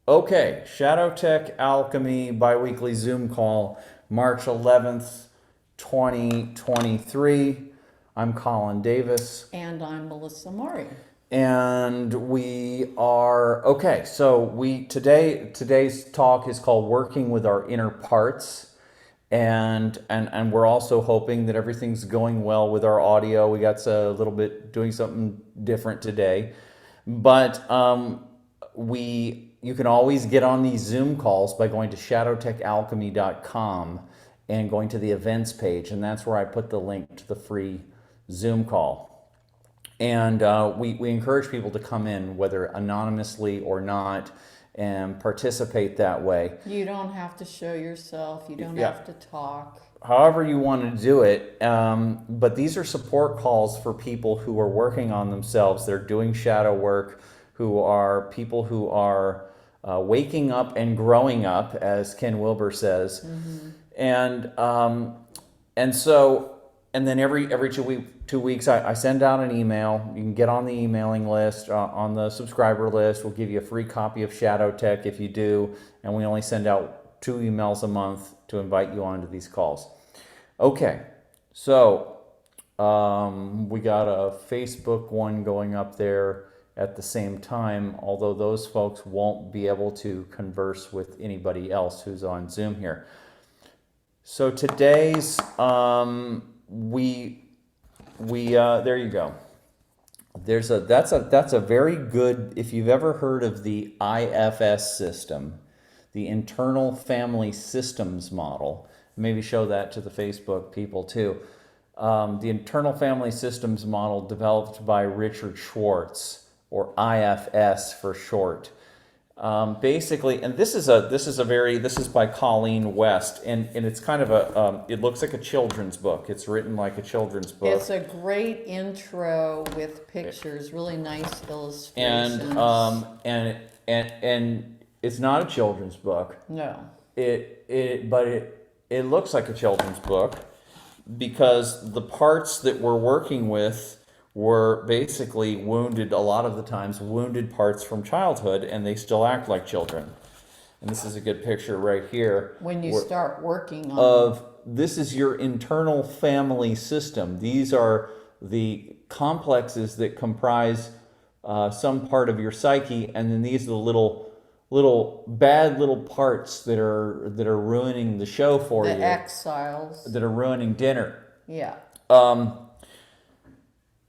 Okay, Shadow Tech Alchemy biweekly Zoom call, March 11th, 2023. I'm Colin Davis. And I'm Melissa Murray. And we are okay. So today's talk is called Working with Our Inner Parts. And we're also hoping that everything's going well with our audio. We got a little bit doing something different today. But you can always get on these Zoom calls by going to shadowtechalchemy.com and going to the events page, and that's where I put the link to the free Zoom call. And we encourage people to come in, whether anonymously or not, and participate that way. You don't have to show yourself. You don't Yeah. have to talk. However you want to do it. But these are support calls for people who are working on themselves. They're doing shadow work, who are people who are waking up and growing up, as Ken Wilber says. Mm-hmm. And then every 2 weeks, I send out an email. You can get on the emailing list, on the subscriber list. We'll give you a free copy of Shadow Tech if you do. And we only send out 2 emails a month to invite you onto these calls. Okay, so we got a Facebook one going up there at the same time, although those folks won't be able to converse with anybody else who's on Zoom here. So today's there you go. That's a very good, if you've ever heard of the IFS system, the Internal Family Systems Model. Maybe show that to the Facebook people too. The Internal Family Systems Model developed by Richard Schwartz, or IFS for short. Basically, and this is by Colleen West, and it's kind of it looks like a children's book. It's written like a children's book. It's a great intro with pictures, really nice illustrations. And it's not a children's book. No. It looks like a children's book because the parts that we're working with were basically wounded, a lot of the times wounded parts from childhood, and they still act like children. And this is a good picture right here. When you start working on this is your internal family system. These are the complexes that comprise some part of your psyche, and then these are the little bad little parts that are ruining the show for you. The exiles. That are ruining dinner. Yeah.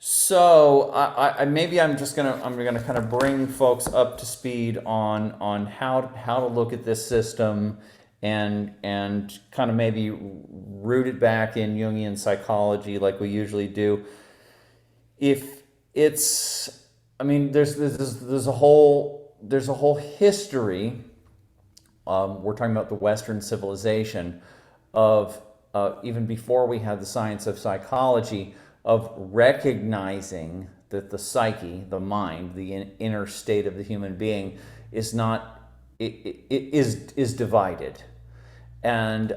So I'm gonna kind of bring folks up to speed on how to look at this system and kind of maybe root it back in Jungian psychology like we usually do. If it's, I mean, there's a whole history. We're talking about the Western civilization of even before we had the science of psychology, of recognizing that the psyche, the mind, the inner state of the human being is not, it is divided. And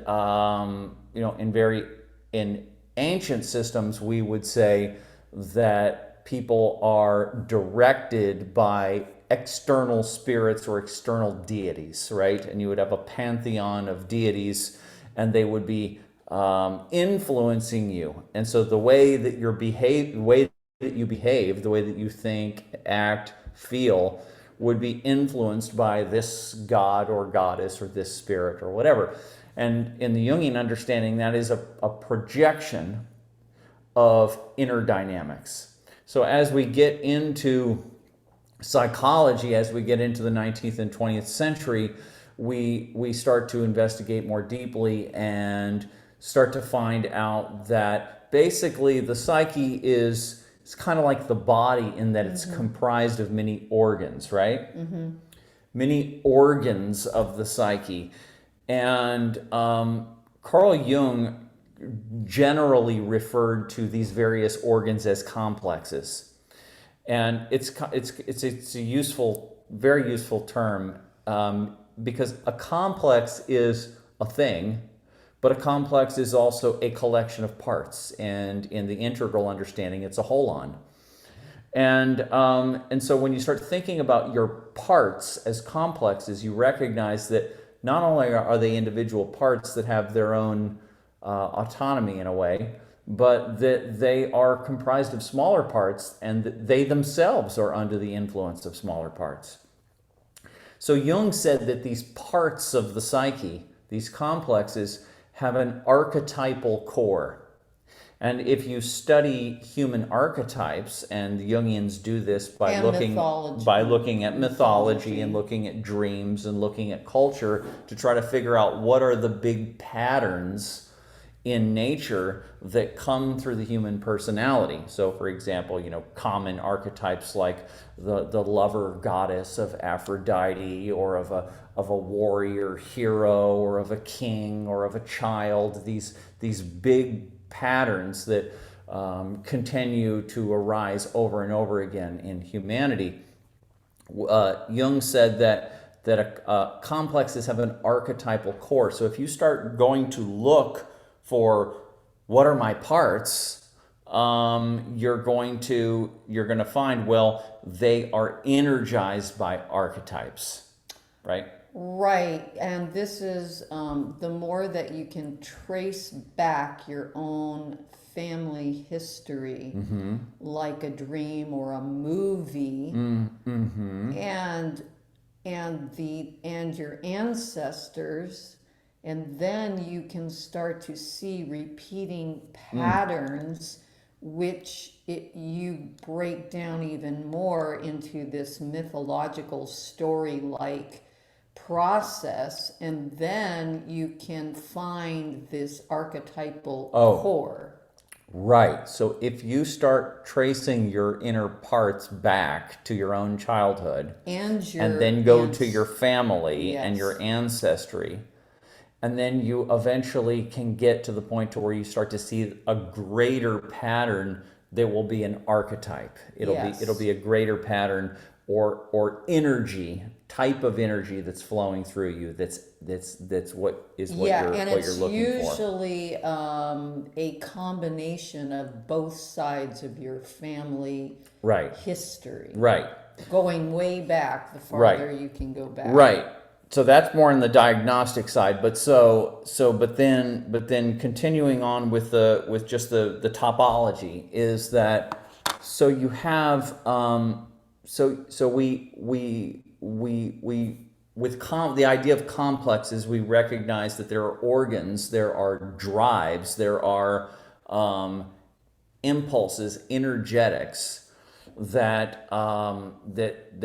in ancient systems, we would say that people are directed by external spirits or external deities, right? And you would have a pantheon of deities, and they would be influencing you. And so the way that you behave, the way that you think, act, feel, would be influenced by this god or goddess or this spirit or whatever. And in the Jungian understanding, that is a projection of inner dynamics. So as we get into psychology, as we get into the 19th and 20th century, we start to investigate more deeply and start to find out that basically the psyche is kind of like the body in that it's comprised of many organs, right? Mm-hmm. Many organs of the psyche. And Carl Jung generally referred to these various organs as complexes. And it's a useful, very useful term because a complex is a thing, but a complex is also a collection of parts, and in the integral understanding, it's a holon. And so when you start thinking about your parts as complexes, you recognize that not only are they individual parts that have their own autonomy in a way, but that they are comprised of smaller parts and that they themselves are under the influence of smaller parts. So Jung said that these parts of the psyche, these complexes, have an archetypal core. And if you study human archetypes, and the Jungians do this by And looking mythology. by looking at mythology and looking at dreams and looking at culture to try to figure out what are the big patterns in nature that come through the human personality. So, for example, common archetypes like the lover goddess of Aphrodite, or of a warrior hero, or of a king, or of a child. These big patterns that continue to arise over and over again in humanity. Jung said that complexes have an archetypal core. So if you start going to look for what are my parts, you're going to find, well, they are energized by archetypes, right? Right, and this is the more that you can trace back your own family history, like a dream or a movie, and your ancestors, and then you can start to see repeating patterns, which you break down even more into this mythological story-like process, and then you can find this archetypal core. Right. So if you start tracing your inner parts back to your own childhood, And then go to your family and your ancestry, and then you eventually can get to the point to where you start to see a greater pattern that will be an archetype. It'll be a greater pattern or energy, type of energy that's flowing through you. That's what you're looking for. Usually a combination of both sides of your family history. Right. Going way back, the farther you can go back. Right. So that's more on the diagnostic side, but then continuing on with just the topology is that, so you have the idea of complexes, we recognize that there are organs, there are drives, there are impulses, energetics that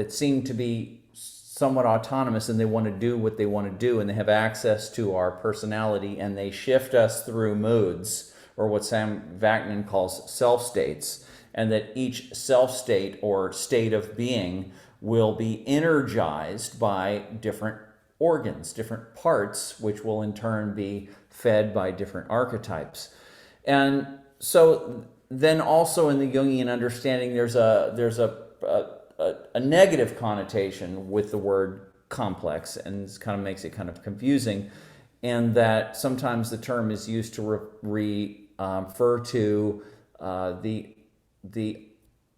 seem to be somewhat autonomous, and they want to do what they want to do, and they have access to our personality, and they shift us through moods, or what Sam Vaknin calls self states, and that each self state or state of being will be energized by different organs, different parts, which will in turn be fed by different archetypes. And so then also in the Jungian understanding, there's a negative connotation with the word complex, and this kind of makes it kind of confusing, and that sometimes the term is used to refer to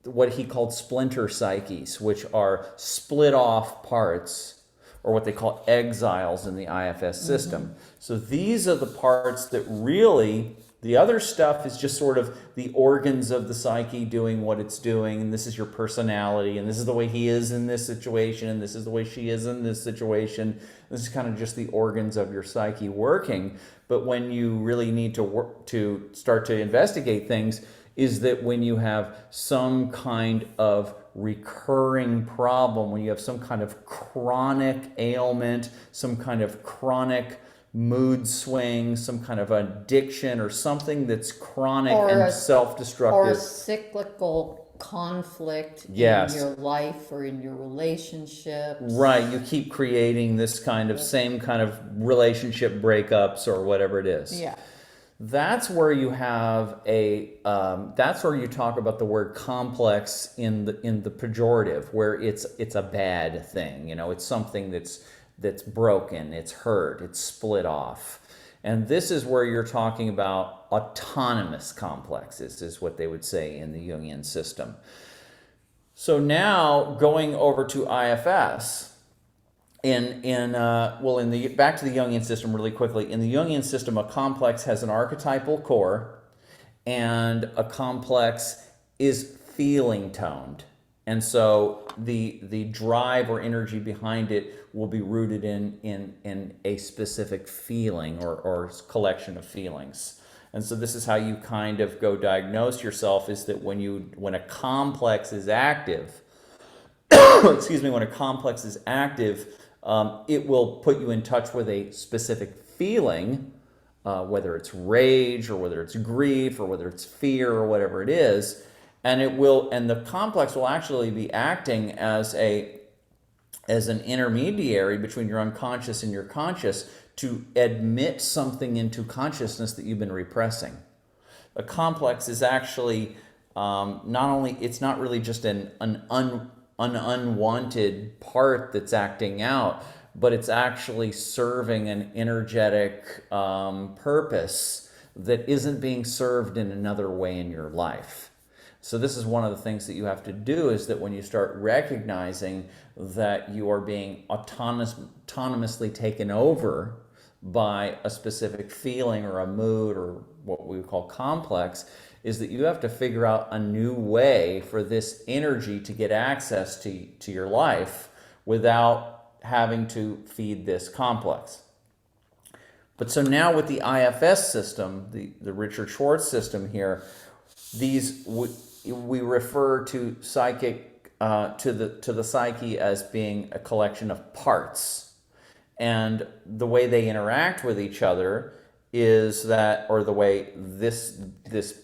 what he called splinter psyches, which are split off parts, or what they call exiles in the IFS system. So these are the parts that really, the other stuff is just sort of the organs of the psyche doing what it's doing, and this is your personality, and this is the way he is in this situation, and this is the way she is in this situation. This is kind of just the organs of your psyche working. But when you really need to start to investigate things, is that when you have some kind of recurring problem, when you have some kind of chronic ailment, some kind of chronic mood swing, some kind of addiction, or something that's chronic and self-destructive. Or a cyclical conflict in your life or in your relationships. Right, you keep creating this kind of same kind of relationship breakups or whatever it is. Yeah. That's where you have that's where you talk about the word complex in the pejorative, where it's a bad thing. It's something that's broken, it's hurt, it's split off. And this is where you're talking about autonomous complexes, is what they would say in the Jungian system. So now going over to IFS, back to the Jungian system really quickly. In the Jungian system, a complex has an archetypal core, and a complex is feeling toned. And so the drive or energy behind it will be rooted in a specific feeling or collection of feelings. And so this is how you kind of go diagnose yourself, is that when a complex is active, excuse me, when a complex is active, it will put you in touch with a specific feeling, whether it's rage or whether it's grief or whether it's fear or whatever it is, and the complex will actually be acting as an intermediary between your unconscious and your conscious to admit something into consciousness that you've been repressing. A complex is actually it's not really just an unwanted part that's acting out, but it's actually serving an energetic purpose that isn't being served in another way in your life. So this is one of the things that you have to do, is that when you start recognizing that you are being autonomously taken over by a specific feeling or a mood or what we would call complex, is that you have to figure out a new way for this energy to get access to your life without having to feed this complex. But so now with the IFS system, the Richard Schwartz system here, we refer to psychic to the psyche as being a collection of parts. And the way they interact with each other is that, or the way this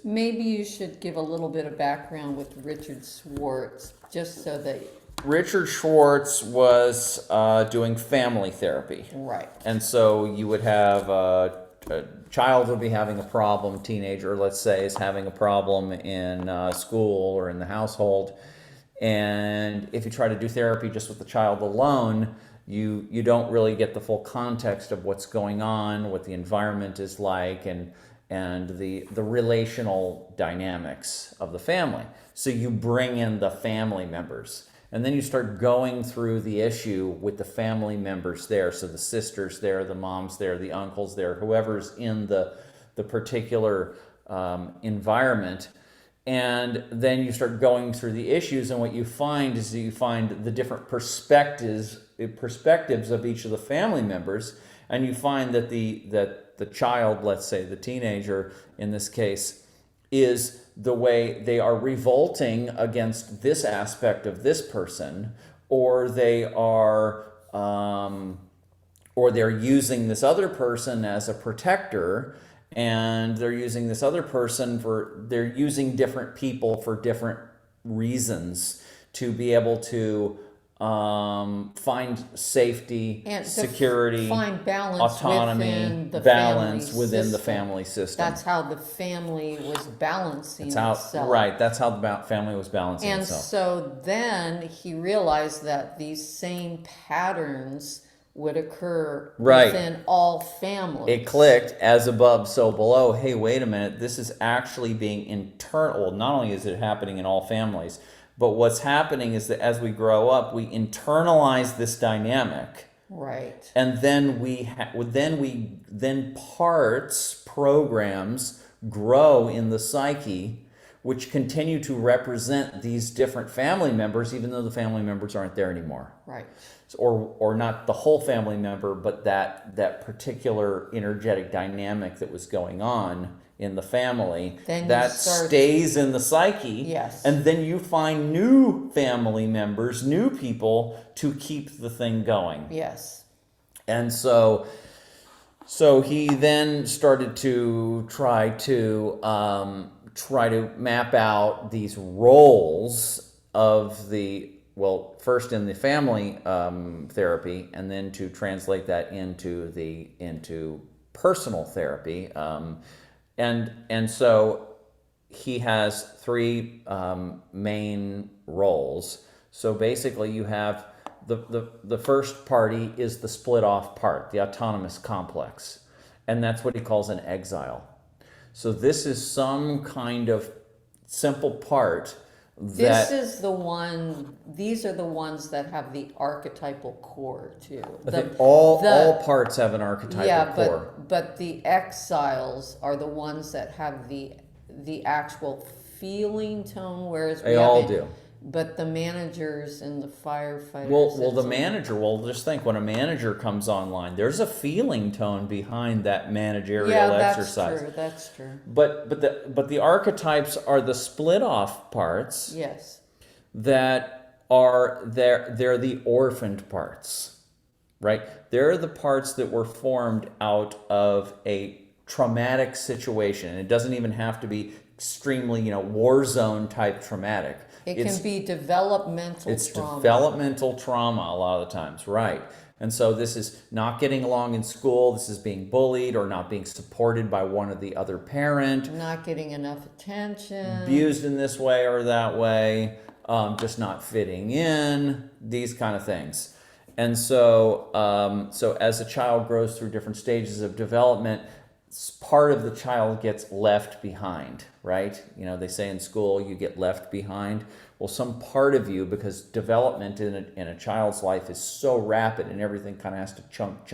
Maybe you should give a little bit of background with Richard Schwartz, just so that... Richard Schwartz was doing family therapy. Right. And so you would have a child would be having a problem, teenager, let's say, is having a problem in school or in the household. And if you try to do therapy just with the child alone, you don't really get the full context of what's going on, what the environment is like, and the relational dynamics of the family. So you bring in the family members, and then you start going through the issue with the family members there. So the sisters there, the moms there, the uncles there, whoever's in the particular environment. And then you start going through the issues, and what you find is you find the different perspectives of each of the family members, and you find that the child, let's say the teenager in this case, is the way they are revolting against this aspect of this person, or they're using this other person as a protector. And they're using this other person they're using different people for different reasons to be able to find safety, And security, find balance autonomy, within the family system. That's how the family was balancing itself. Right, that's how the family was balancing And itself. so then he realized that these same patterns would occur within all families. It clicked, as above, so below. Hey, wait a minute, this is actually being internal. Well, not only is it happening in all families, but what's happening is that as we grow up, we internalize this dynamic. Right. And then programs grow in the psyche, which continue to represent these different family members, even though the family members aren't there anymore. Right. Or not the whole family member, but that particular energetic dynamic that was going on in the family, that stays in the psyche. Yes. And then you find new family members, new people to keep the thing going. Yes. And so he then started to try to map out these roles of first in the family therapy, and then to translate that into personal therapy. And so he has three main roles. So basically you have the first party is the split off part, the autonomous complex. And that's what he calls an exile. So this is some kind of simple part This is the one, these are the ones that have the archetypal core too. I think all parts have an archetypal core. But the exiles are the ones that have the actual feeling tone, whereas They all do. But the managers and the firefighters. Well, the manager. Well, just think when a manager comes online, there's a feeling tone behind that managerial exercise. Yeah, that's true. But the archetypes are the split off parts. Yes. That are they're the orphaned parts, right? They're the parts that were formed out of a traumatic situation. And it doesn't even have to be extremely, war zone type traumatic. It can be developmental trauma. It's developmental trauma a lot of the times, right? And so this is not getting along in school. This is being bullied or not being supported by one or the other parent. Not getting enough attention. Abused in this way or that way. Just not fitting in. These kind of things. And so, so as a child grows through different stages of development, part of the child gets left behind, right? They say in school you get left behind. Well, some part of you, because development in a child's life is so rapid and everything kind of has to chunk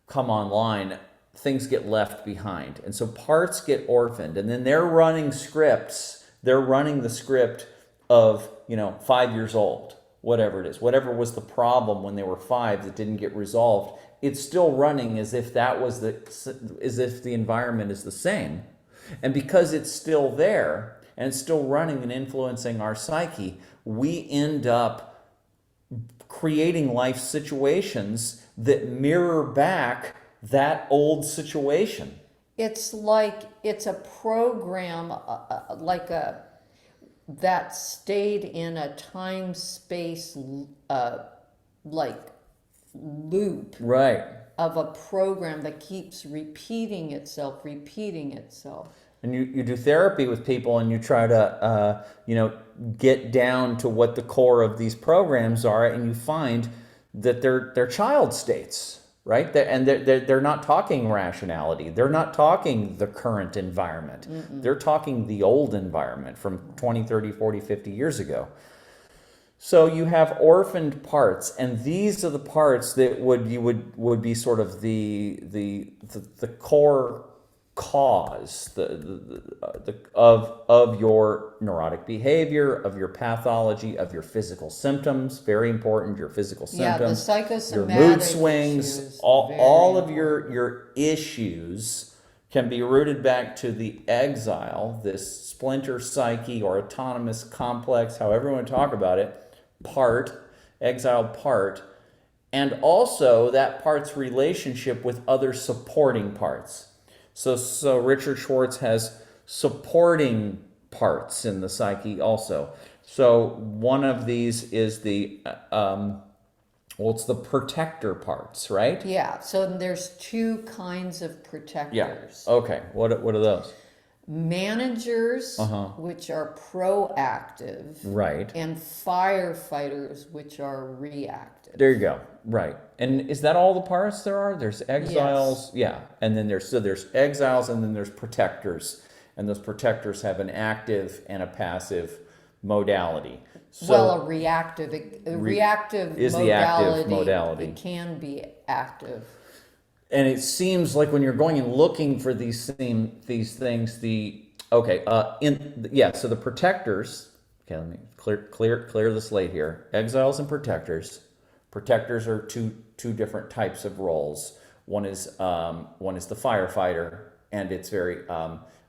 come online, things get left behind. And so parts get orphaned. And then they're running scripts. They're running the script of, 5 years old, whatever it is. Whatever was the problem when they were 5 that didn't get resolved, it's still running as if the environment is the same. And because it's still there and it's still running and influencing our psyche, we end up creating life situations that mirror back that old situation. It's like it's a program that stayed in a time-space loop, right, of a program that keeps repeating itself. And you do therapy with people and you try to get down to what the core of these programs are, and you find that they're child states, right? They're not talking rationality. They're not talking the current environment. Mm-mm. They're talking the old environment from 20, 30, 40, 50 years ago. So you have orphaned parts, and these are the parts that would be sort of the core cause of your neurotic behavior, of your pathology, of your physical symptoms. Very important, your physical symptoms. Yeah, the psychosomatic your mood swings, all of your issues can be rooted back to the exile, this splinter psyche or autonomous complex, however you want to talk about it, exiled part, and also that part's relationship with other supporting parts. So Richard Schwartz has supporting parts in the psyche also. So one of these is it's the protector parts, right? Yeah, so there's two kinds of protectors. Yeah. Okay, what are those? Managers, which are proactive. Right. And firefighters, which are reactive. There you go. Right. And is that all the parts there are? There's exiles. Yes. Yeah. And then there's exiles, and then there's protectors. And those protectors have an active and a passive modality. So a reactive is modality, the active modality. It can be active. And it seems like when you're going and looking for these things, so the protectors. Okay, let me clear the slate here. Exiles and protectors. Protectors are two different types of roles. One is the firefighter, and it's very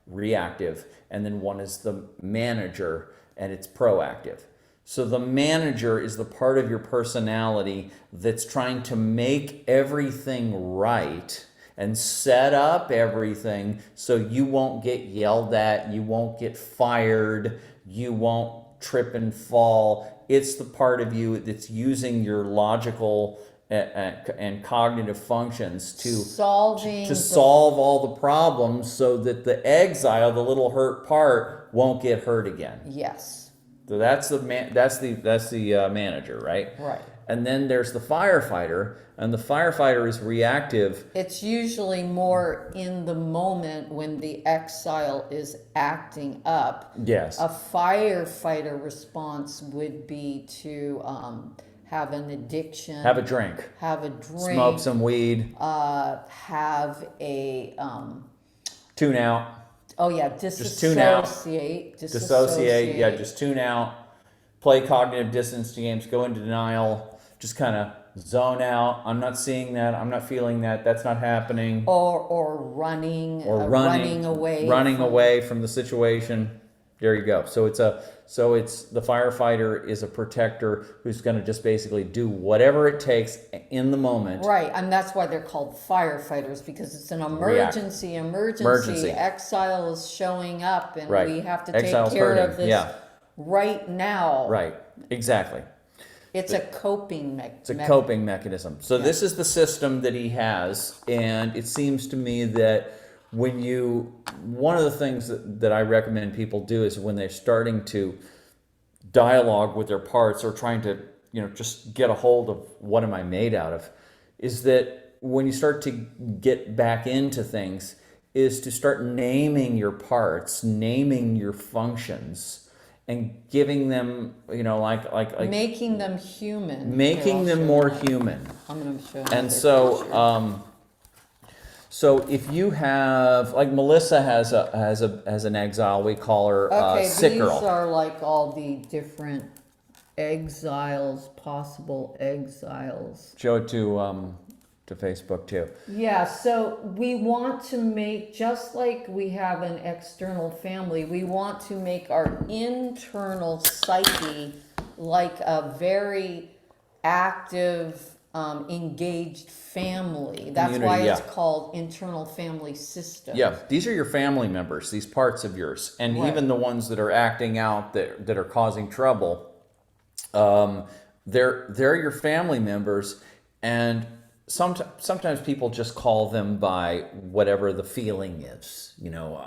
reactive, and then one is the manager, and it's proactive. So the manager is the part of your personality that's trying to make everything right and set up everything so you won't get yelled at, you won't get fired, you won't trip and fall. It's the part of you that's using your logical and cognitive functions to solve all the problems so that the exile, the little hurt part, won't get hurt again. Yes. So that's the manager, right? Right. And then there's the firefighter, and the firefighter is reactive. It's usually more in the moment when the exile is acting up. Yes. A firefighter response would be to have an addiction, Have a drink. Smoke some weed. Have a Tune out. oh yeah, Just tune out. Dissociate. Yeah, just tune out. Play cognitive dissonance games. Go into denial. Just kind of zone out. I'm not seeing that. I'm not feeling that. That's not happening. Or running away from the situation. There you go. So it's the firefighter is a protector who's going to just basically do whatever it takes in the moment. Right, and that's why they're called firefighters, because it's an emergency. Exile is showing up, and we have to take care of this right now. Right, exactly. It's a coping mechanism. It's a coping mechanism. So this is the system that he has, and it seems to me that one of the things that I recommend people do is when they're starting to dialogue with their parts or trying to, just get a hold of what am I made out of, is that when you start to get back into things, is to start naming your parts, naming your functions, and giving them, like making them human, making them more human. I'm going to show you. And so, so if you have, like Melissa has an exile, we call her sick girl. These are like all the different exiles, possible exiles. Show it to Facebook too. Yeah, so we want to make, just like we have an external family, we want to make our internal psyche like a very active, engaged family. That's Community, why it's called internal family system. Yeah, these are your family members, these parts of yours, and even the ones that are acting out that are causing trouble. They're your family members, and sometimes people just call them by whatever the feeling is,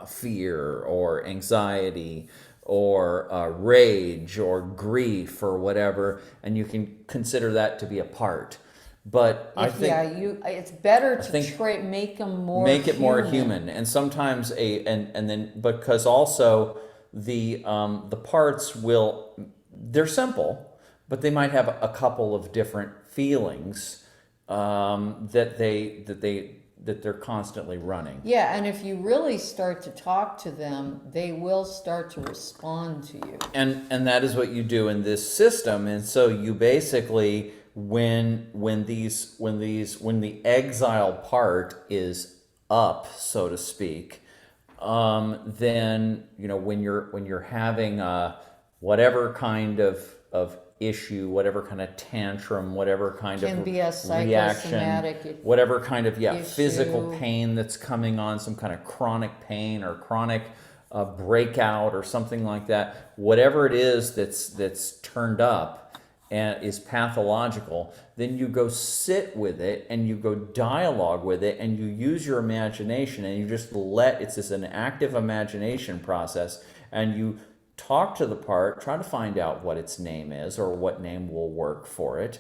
fear or anxiety or rage or grief or whatever, and you can consider that to be a part. But I think it's better to make them more it more human, and sometimes and then because also the parts they're simple, but they might have a couple of different feelings that they're constantly running. Yeah, and if you really start to talk to them, they will start to respond to you. And that is what you do in this system. And so you basically, when the exile part is up, so to speak, then when you're having whatever kind of issue, whatever kind of tantrum, whatever kind Can of be a reaction, whatever kind of issue. Physical pain that's coming on, some kind of chronic pain or chronic breakout or something like that, whatever it is that's turned up and is pathological, then you go sit with it and you go dialogue with it and you use your imagination and you just it's just an active imagination process, and you talk to the part, try to find out what its name is or what name will work for it.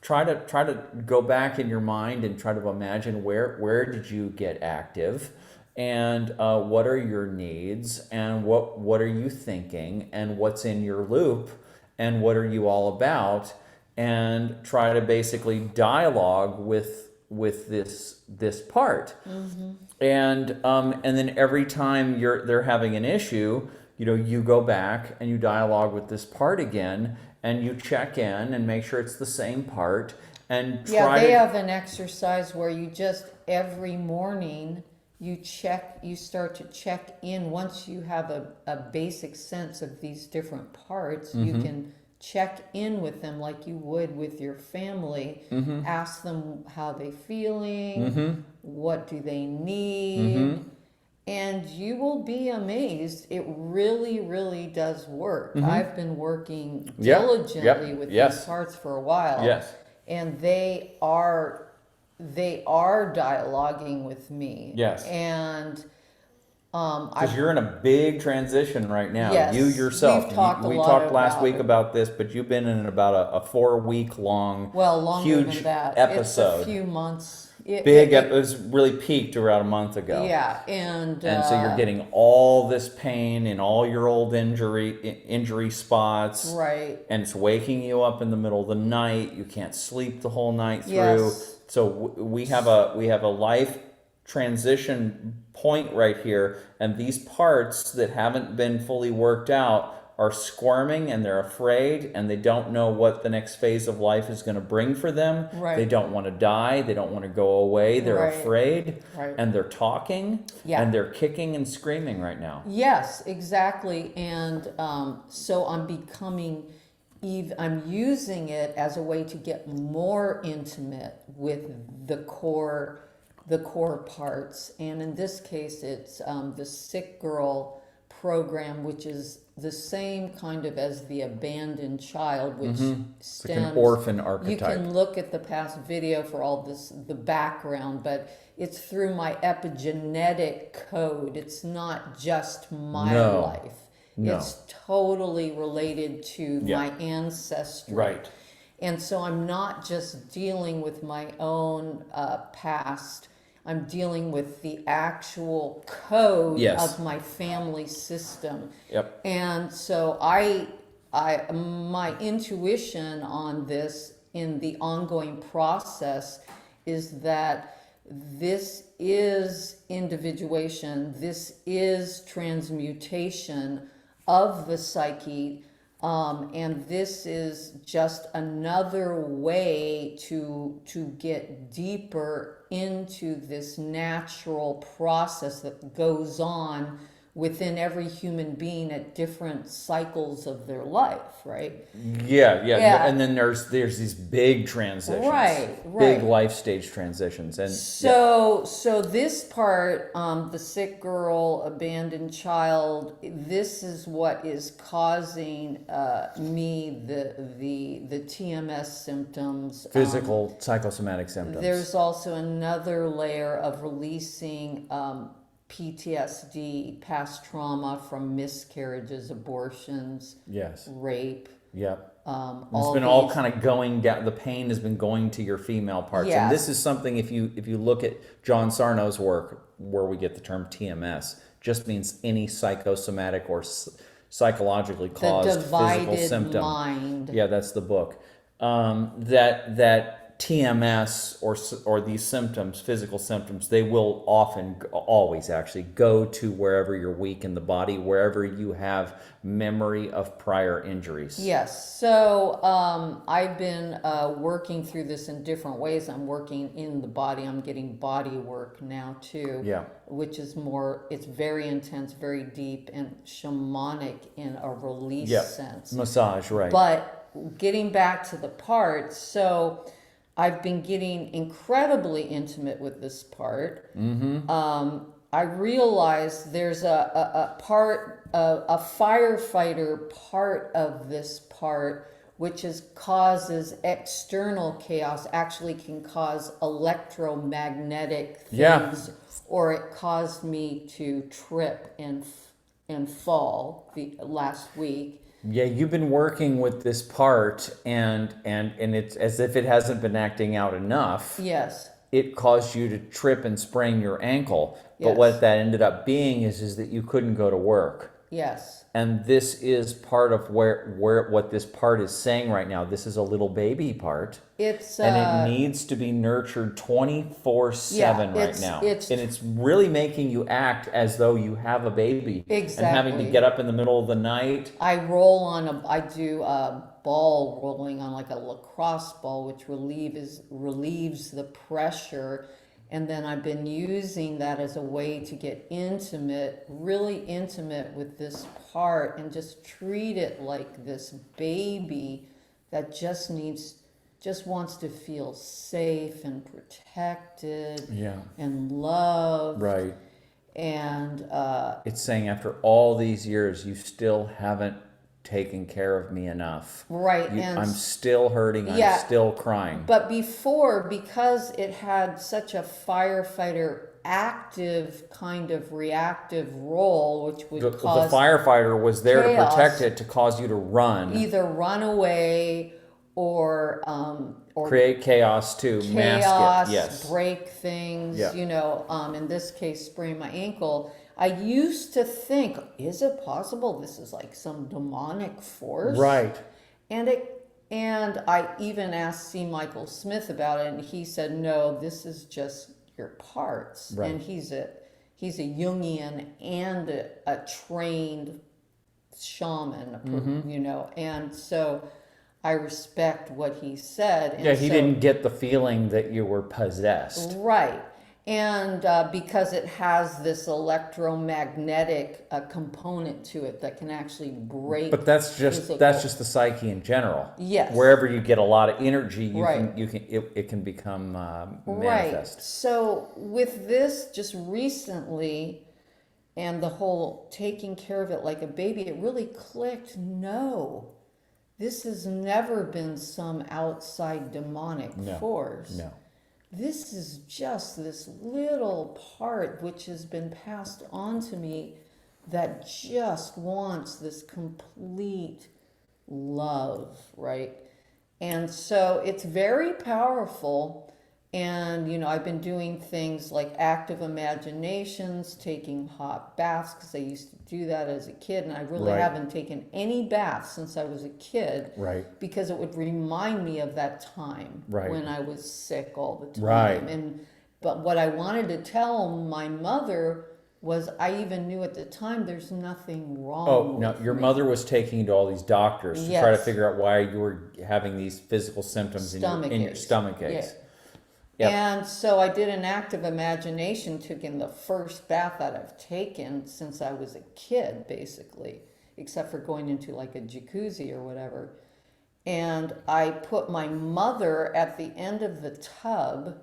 Try to go back in your mind and try to imagine where did you get active, and what are your needs, and what are you thinking, and what's in your loop, and what are you all about, and try to basically dialogue with this part. Mm-hmm. And then every time they're having an issue, you go back and you dialogue with this part again, and you check in and make sure it's the same part, and they have an exercise where you just every morning you start to check in. Once you have a basic sense of these different parts, mm-hmm. you can check in with them like you would with your family. Mm-hmm. Ask them how they're feeling, mm-hmm. what do they need. Mm-hmm. And you will be amazed. It really, really does work. Mm-hmm. I've been working diligently with these parts for a while. Yes. And they are dialoguing with me. Yes. And Because you're in a big transition right now. Yes, You yourself. we've talked a we lot talked last about week it. about this, but you've been in about a 4 week long, Well, longer huge than that. episode. It's a few months. It was really peaked around a month ago. Yeah, And so you're getting all this pain in all your old injury spots. right. And it's waking you up in the middle of the night. You can't sleep the whole night through. Yes. So we have a life transition point right here, and these parts that haven't been fully worked out are squirming, and they're afraid, and they don't know what the next phase of life is going to bring for them. Right. They don't want to die. They don't want to go away. They're Right. afraid, Right. and they're talking, Yeah. and they're kicking and screaming right now. Yes, exactly. And so I'm I'm using it as a way to get more intimate with the core parts. And in this case, it's the Sick Girl program, which is the same kind of as the abandoned child, which It's like stems. an orphan You archetype. can look at the past video for all this, the background, but it's through my epigenetic code. It's not just my No. life. No. It's totally related to Yeah. my ancestry. Right. And so I'm not just dealing with my own past. I'm dealing with the actual code Yes. of my family system. Yep. And so my intuition on this in the ongoing process is that this is individuation, this is transmutation of the psyche, and this is just another way to get deeper into this natural process that goes on within every human being at different cycles of their life, right? Yeah. And then there's these big transitions, Right. big life stage transitions, and So this part, the sick girl, abandoned child, this is what is causing me the TMS symptoms. physical psychosomatic symptoms. There's also another layer of releasing PTSD, past trauma from miscarriages, abortions, Yes. rape. Yep. It's All been all these- kind of going down. The pain has been going to your female parts, Yes. and this is something. If you look at John Sarno's work, where we get the term TMS, just means any psychosomatic or psychologically The caused physical divided symptom. mind. Yeah, that's the book. That TMS or these symptoms, physical symptoms, they will always actually go to wherever you're weak in the body, wherever you have memory of prior injuries. Yes. So I've been working through this in different ways. I'm working in the body. I'm getting body work now too. Yeah. Which is it's very intense, very deep, and shamanic in a release Yeah. sense. Massage, right. But getting back to the parts, so I've been getting incredibly intimate with this part. I realized there's a firefighter part of this part, which causes external chaos, actually can cause electromagnetic things, Yeah. or it caused me to trip and fall the last week. Yeah, you've been working with this part, and it's as if it hasn't been acting out enough. Yes. It caused you to trip and sprain your ankle. But Yes. what that ended up being is that you couldn't go to work. Yes. And this is part of where what this part is saying right now. This is a little baby part, It's and it needs to be nurtured 24/7 Yeah, right now. it's- And it's really making you act as though you have a baby, and having to Exactly. get up in the middle of the night. I do ball rolling on like a lacrosse ball, which relieves the pressure. And then I've been using that as a way to get really intimate with this part, and just treat it like this baby that just wants to feel safe and protected Yeah. and loved. Right. And It's saying after all these years, you still haven't taken care of me enough. right, and I'm still hurting. Yeah. I'm still crying. but before, because it had such a firefighter active kind of reactive role, which would The cause firefighter was there chaos, to protect it, to cause you to run, either run away or create chaos to mask chaos, it. Yes. break things, Yeah. in this case, sprain my ankle. I used to think, is it possible this is like some demonic force? Right. And I even asked C. Michael Smith about it, and he said, no, this is just your parts. Right. And he's a Jungian and a trained shaman, and so I respect what he said. And Yeah, he didn't get the feeling that you were possessed. Right. And because it has this electromagnetic component to it that can actually break. But that's just the psyche in general. Yes. Wherever you get a lot of energy, Right. it can become manifest. Right. So with this, just recently, and the whole taking care of it like a baby, it really clicked. No, this has never been some outside demonic force. No. This is just this little part which has been passed on to me that just wants this complete love, right? And so it's very powerful. And, I've been doing things like active imaginations, taking hot baths, because I used to do that as a kid. And I really Right. haven't taken any baths since I was a kid. Right. Because it would remind me of that time Right. when I was sick all the time. Right. But what I wanted to tell my mother was, I even knew at the time there's nothing wrong. Oh, no, with your me. mother was taking you to all these doctors to try to Yes. figure out why you were having these physical symptoms in your stomach aches. Yeah. Yep. And so I did an active imagination, took in the first bath that I've taken since I was a kid, basically, except for going into like a jacuzzi or whatever. And I put my mother at the end of the tub,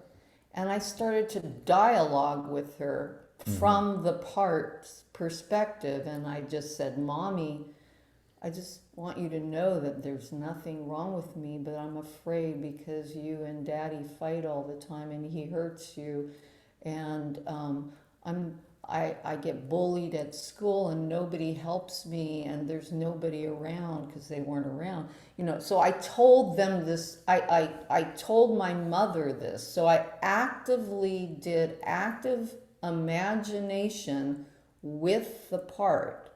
and I started to dialogue with her from the part's perspective. And I just said, Mommy, I just want you to know that there's nothing wrong with me, but I'm afraid because you and Daddy fight all the time and he hurts you, and I get bullied at school and nobody helps me, and there's nobody around because they weren't around. So I told them this. I told my mother this. So I actively did active imagination with the part,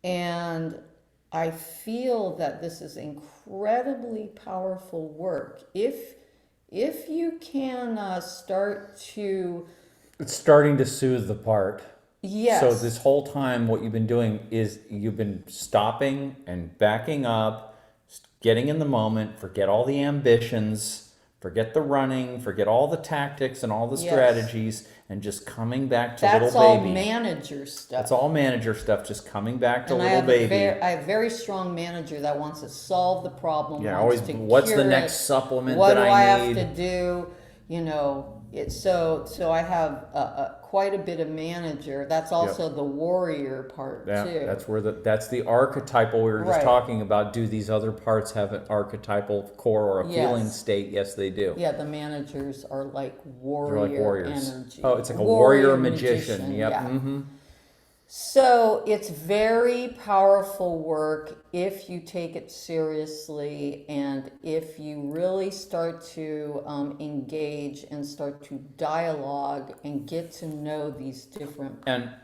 and I feel that this is incredibly powerful work. If you can start to... It's starting to soothe the part. Yes. So this whole time, what you've been doing is you've been stopping and backing up, getting in the moment, forget all the ambitions, forget the running, forget all the tactics and all the strategies, and just coming back to little baby. That's all manager stuff. That's all manager stuff, just coming back to And little baby. I have a very strong manager that wants to solve the problem. Yeah, wants always, to what's the cure next it. supplement What that do I have need? to do? So I have quite a bit of manager. That's also the warrior part too. That's the archetypal we were just Right. talking about. Do these other parts have an archetypal core or a feeling state? Yes, they do. Yeah, the managers are like warrior They're like warriors. energy. Oh, it's like a warrior magician. Yep. Yeah. Mm-hmm. So it's very powerful work if you take it seriously, and if you really start to engage and start to dialogue and get to know these different And parts.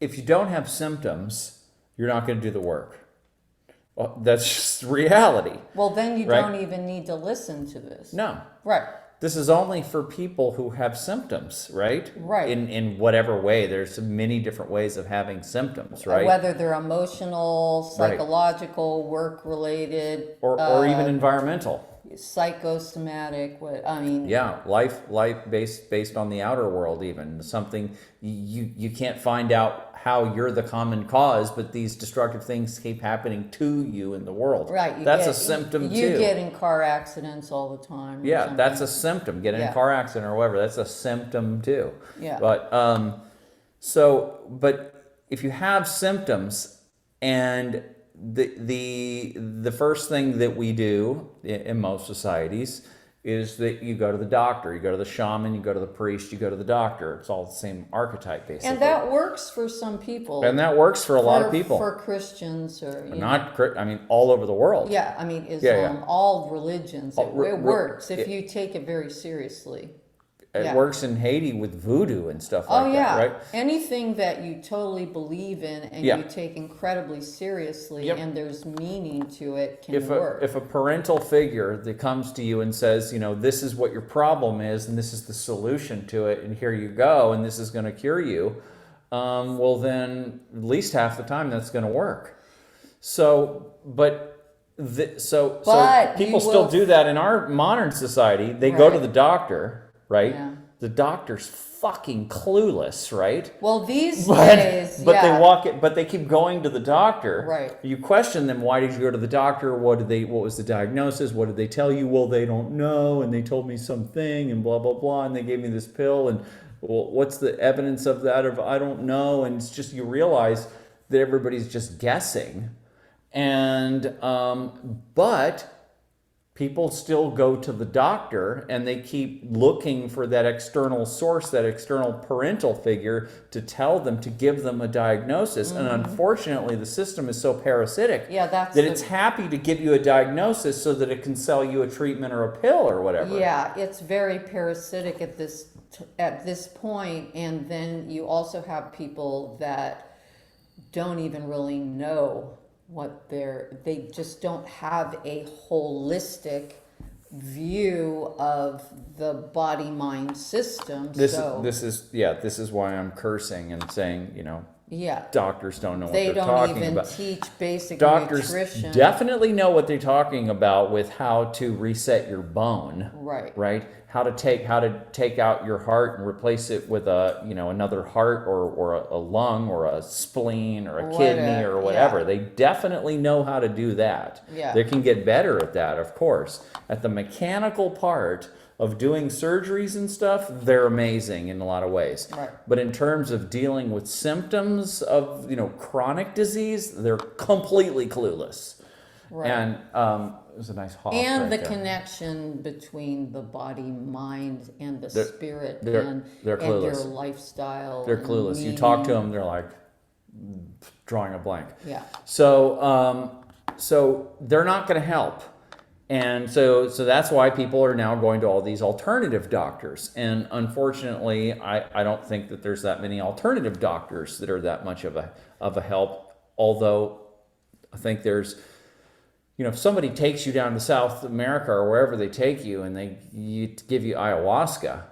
if you don't have symptoms, you're not going to do the work. Well, that's just reality. Well, then you Right. don't even need to listen to this. No. Right. This is only for people who have symptoms, right? Right. In whatever way. There's many different ways of having symptoms, right? Whether they're emotional, psychological, work-related, Or even environmental. psychosomatic. Yeah, life based on the outer world, even something you can't find out how you're the common cause, but these destructive things keep happening to you in the world. Right. That's a symptom too. You get in car accidents all the time. or Yeah, something. that's a symptom. Getting in a car accident or whatever, that's a symptom too. Yeah. But but if you have symptoms and the first thing that we do in most societies is that you go to the doctor, you go to the shaman, you go to the priest, you go to the doctor. It's all the same archetype, basically. And that works for some people. And that works for a lot of people. For Christians or I mean, all over the world. Yeah, I mean Islam, all religions. It works if you take it very seriously. It works in Haiti with voodoo and stuff like that, right? Anything that you totally believe in and you take incredibly seriously and there's meaning to it can work. If a parental figure that comes to you and says, this is what your problem is and this is the solution to it and here you go and this is going to cure you, well then at least half the time that's going to work. So people still do that in our modern society. They go to the doctor. Right? Yeah. The doctor's fucking clueless, right? Well, these days, but they keep going to the doctor. Right. You question them, why did you go to the doctor? What was the diagnosis? What did they tell you? Well, they don't know, and they told me something, and blah, blah, blah, and they gave me this pill, and well, what's the evidence of that? I don't know, and it's just, you realize that everybody's just guessing. And, but people still go to the doctor and they keep looking for that external source, that external parental figure to tell them, to give them a diagnosis. And unfortunately, the system is so parasitic that it's happy to give you a diagnosis so that it can sell you a treatment or a pill or whatever. Yeah, it's very parasitic at this point. And then you also have people that don't even really know they just don't have a holistic view of the body-mind system. This is why I'm cursing and saying, doctors don't know what they're talking about. They don't even teach basic nutrition. Doctors definitely know what they're talking about with how to reset your bone. Right. How to take out your heart and replace it with another heart or a lung or a spleen or a kidney or whatever. Yeah. They definitely know how to do that. Yeah. They can get better at that, of course. At the mechanical part of doing surgeries and stuff, they're amazing in a lot of ways. Right. But in terms of dealing with symptoms of chronic disease, they're completely clueless. Right. And it was a nice hawk. And the there. connection between the body, mind, and the spirit, they're and clueless. And their lifestyle. They're clueless. You talk to them, they're like drawing a blank. Yeah. So they're not going to help. And so that's why people are now going to all these alternative doctors. And unfortunately, I don't think that there's that many alternative doctors that are that much of a help. Although I think there's, if somebody takes you down to South America or wherever they take you and they give you ayahuasca,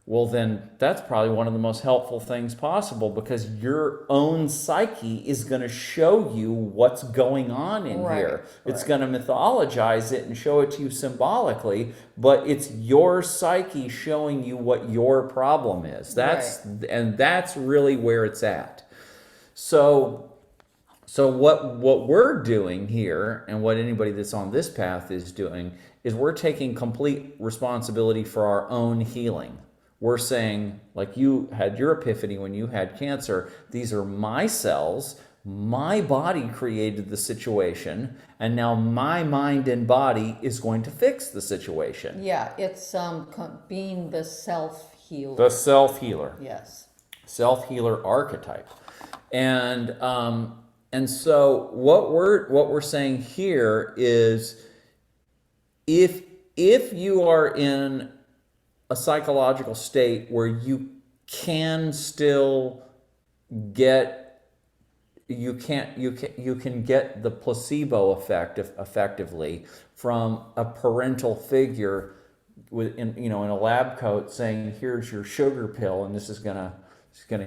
well then that's probably one of the most helpful things possible, because your own psyche is going to show you what's going on in here. It's going to mythologize it and show it to you symbolically, but it's your psyche showing you what your problem is. And that's really where it's at. So what we're doing here, and what anybody that's on this path is doing, is we're taking complete responsibility for our own healing. We're saying, like you had your epiphany when you had cancer, these are my cells, my body created the situation, and now my mind and body is going to fix the situation. Yeah, it's being the self-healer. The self-healer. Yes. Self-healer archetype. And so what we're saying here is, if you are in a psychological state where you can still get, you can get the placebo effect effectively from a parental figure in a lab coat saying, here's your sugar pill and this is gonna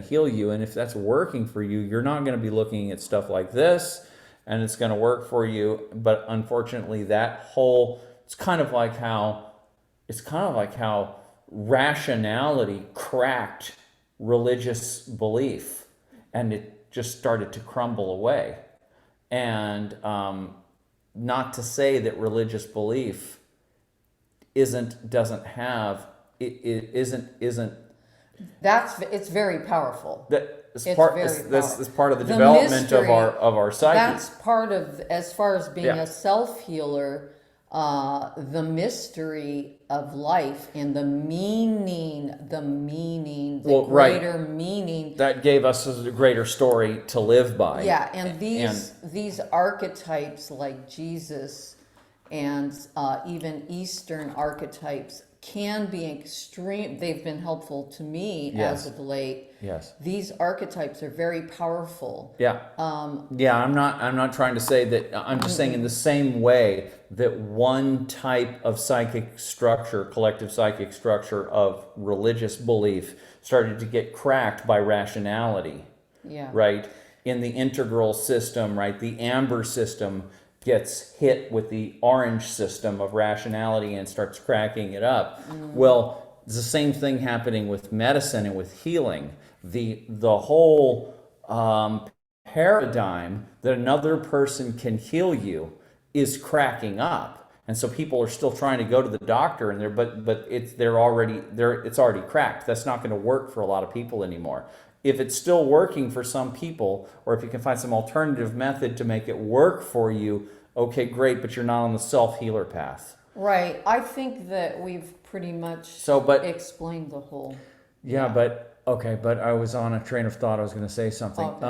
heal you. And if that's working for you, you're not going to be looking at stuff like this, and it's going to work for you. But unfortunately, it's kind of like how rationality cracked religious belief, and it just started to crumble away. And not to say that religious belief isn't it's very powerful. it's It's part, very this powerful. is part of the The development of mystery, our psyche. That's part of, as far as being Yeah. a self-healer, the mystery of life and the meaning, the Well, right. greater meaning. That gave us a greater story to live by. Yeah, and And these archetypes like Jesus and even Eastern archetypes can be extreme. They've been helpful to me Yes. as of late. yes. These archetypes are very powerful. Yeah. Yeah, I'm not trying to say that. I'm just saying in the same way that one type of psychic structure, collective psychic structure of religious belief started to get cracked by rationality, Yeah. right? In the integral system, right? The amber system gets hit with the orange system of rationality and starts cracking it up. Well, it's the same thing happening with medicine and with healing. The whole paradigm that another person can heal you is cracking up, and so people are still trying to go to the doctor, and it's already cracked. That's not going to work for a lot of people anymore. If it's still working for some people, or if you can find some alternative method to make it work for you, okay, great, but you're not on the self-healer path. Right. I think that we've pretty much But explained the whole. yeah, but okay, but I was on a train of thought. I was going to say something. Okay.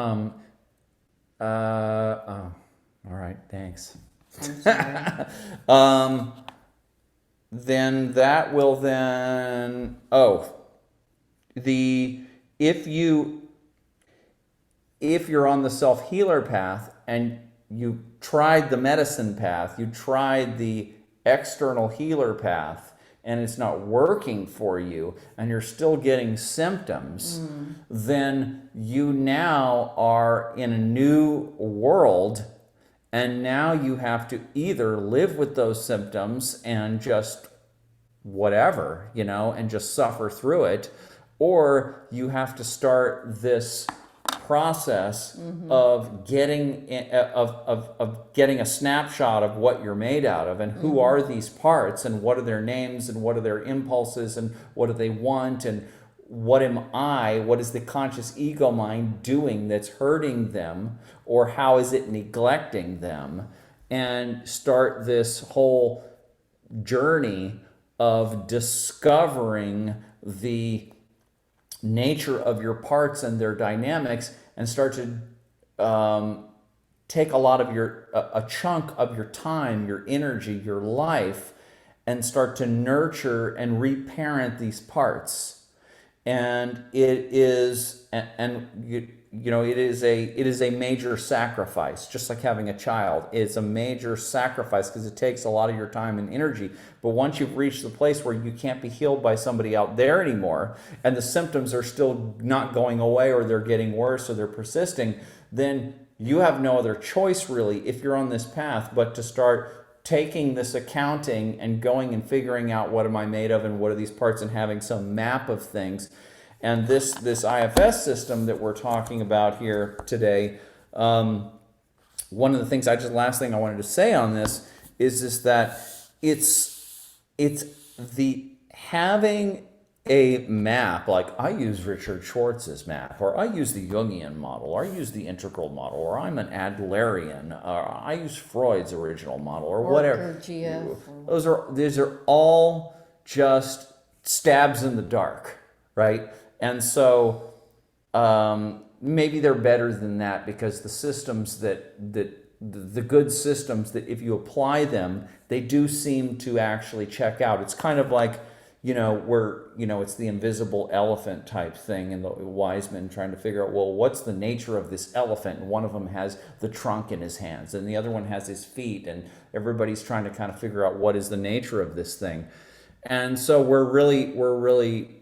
All right, thanks. I'm sorry. Then that will then if you're on the self-healer path and you tried the medicine path, you tried the external healer path, and it's not working for you, and you're still getting symptoms, then you now are in a new world, and now you have to either live with those symptoms and just whatever, and just suffer through it, or you have to start this process of getting a snapshot of what you're made out of, and who are these parts, and what are their names, and what are their impulses, and what do they want, and what am I, what is the conscious ego mind doing that's hurting them, or how is it neglecting them, and start this whole journey of discovering the nature of your parts and their dynamics, and start to take a chunk of your time, your energy, your life, and start to nurture and reparent these parts. And it is a major sacrifice, just like having a child. It's a major sacrifice because it takes a lot of your time and energy. But once you've reached the place where you can't be healed by somebody out there anymore, and the symptoms are still not going away, or they're getting worse, or they're persisting, then you have no other choice really, if you're on this path, but to start taking this accounting and going and figuring out what am I made of and what are these parts, and having some map of things. And this IFS system that we're talking about here today, one of the things last thing I wanted to say on this is that it's the having a map, like I use Richard Schwartz's map, or I use the Jungian model, or I use the integral model, or I'm an Adlerian, or I use Freud's original model, or whatever. GF. These are all just stabs in the dark, right? And so maybe they're better than that, because the systems the good systems that if you apply them, they do seem to actually check out. It's kind of like, it's the invisible elephant type thing, and the wise men trying to figure out, well, what's the nature of this elephant? And one of them has the trunk in his hands, and the other one has his feet, and everybody's trying to kind of figure out what is the nature of this thing. And so we're really,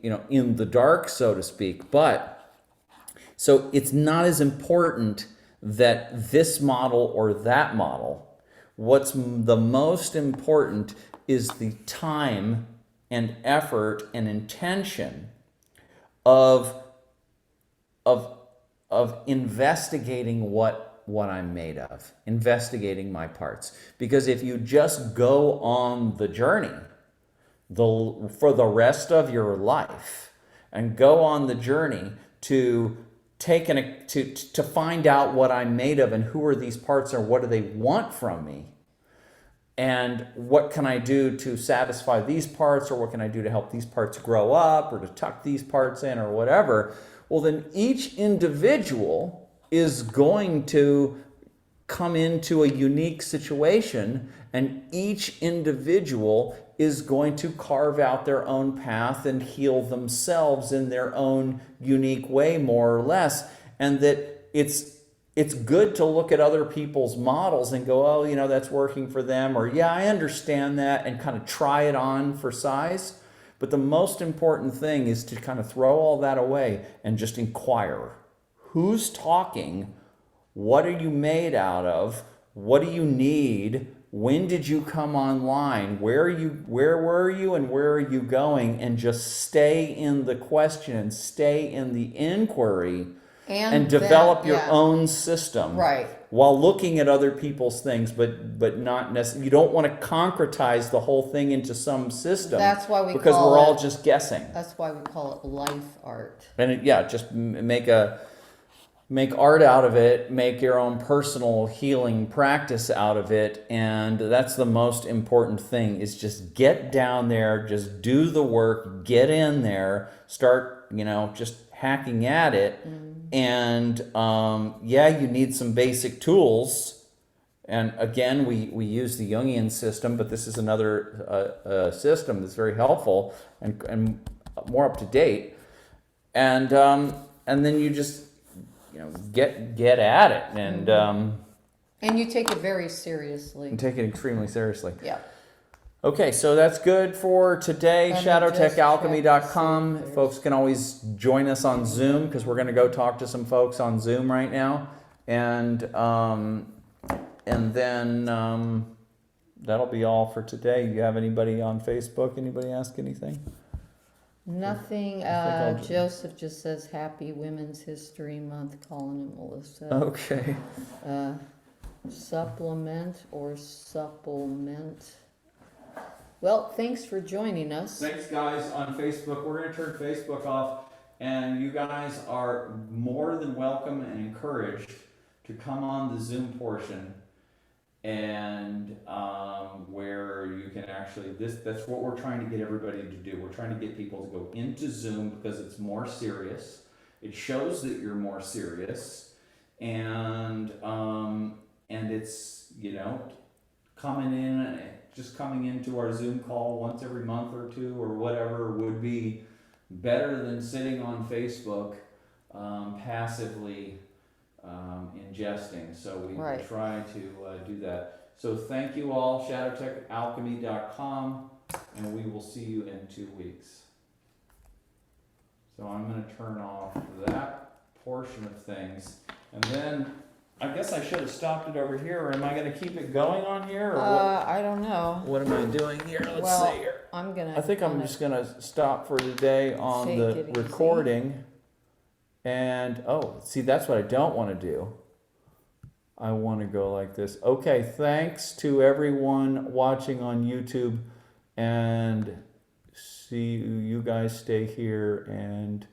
in the dark, so to speak. But so it's not as important that this model or that model. What's the most important is the time and effort and intention of investigating what I'm made of, investigating my parts. Because if you just go on the journey for the rest of your life, and go on the journey to taken to find out what I'm made of and who are these parts or what do they want from me. And what can I do to satisfy these parts, or what can I do to help these parts grow up, or to tuck these parts in, or whatever? Well, then each individual is going to come into a unique situation, and each individual is going to carve out their own path and heal themselves in their own unique way, more or less. And that it's good to look at other people's models and go, oh, that's working for them, or yeah, I understand that, and kind of try it on for size. But the most important thing is to kind of throw all that away and just inquire. Who's talking? What are you made out of? What do you need? When did you come online? Where were you and where are you going? And just stay in the question and stay in the inquiry. And develop your own system, right? While looking at other people's things, but not necessarily. You don't want to concretize the whole thing into some system. That's why because we're all just guessing. That's why we call it life art. And just make art out of it. Make your own personal healing practice out of it, and that's the most important thing. Is just get down there, just do the work, get in there, start. Just hacking at it. And you need some basic tools. And again, we use the Jungian system, but this is another system that's very helpful and more up to date. And then you just get at it and you take it very seriously. And take it extremely seriously. Yeah. Okay, so that's good for today. ShadowTechAlchemy.com. Folks can always join us on Zoom, because we're going to go talk to some folks on Zoom right now, and then that'll be all for today. You have anybody on Facebook? Anybody ask anything? Nothing. Joseph just says Happy Women's History Month. Colin and Melissa. Okay. Supplement. Well, thanks for joining us. Thanks, guys, on Facebook. We're going to turn Facebook off, and you guys are more than welcome and encouraged to come on the Zoom portion, and where you can actually, that's what we're trying to get everybody to do. We're trying to get people to go into Zoom because it's more serious. It shows that you're more serious, and it's, coming into our Zoom call once every month or two or whatever would be better than sitting on Facebook passively ingesting. So we try to do that. So thank you all, ShadowTechAlchemy.com, and we will see you in 2 weeks. So I'm going to turn off that portion of things, and then I guess I should have stopped it over here, or am I going to keep it going on here? Or I don't know. what am I doing here? Let's see here. I think I'm just going to stop for today on the recording. And, see, that's what I don't want to do. I want to go like this. Okay, thanks to everyone watching on YouTube, and see you guys stay here, and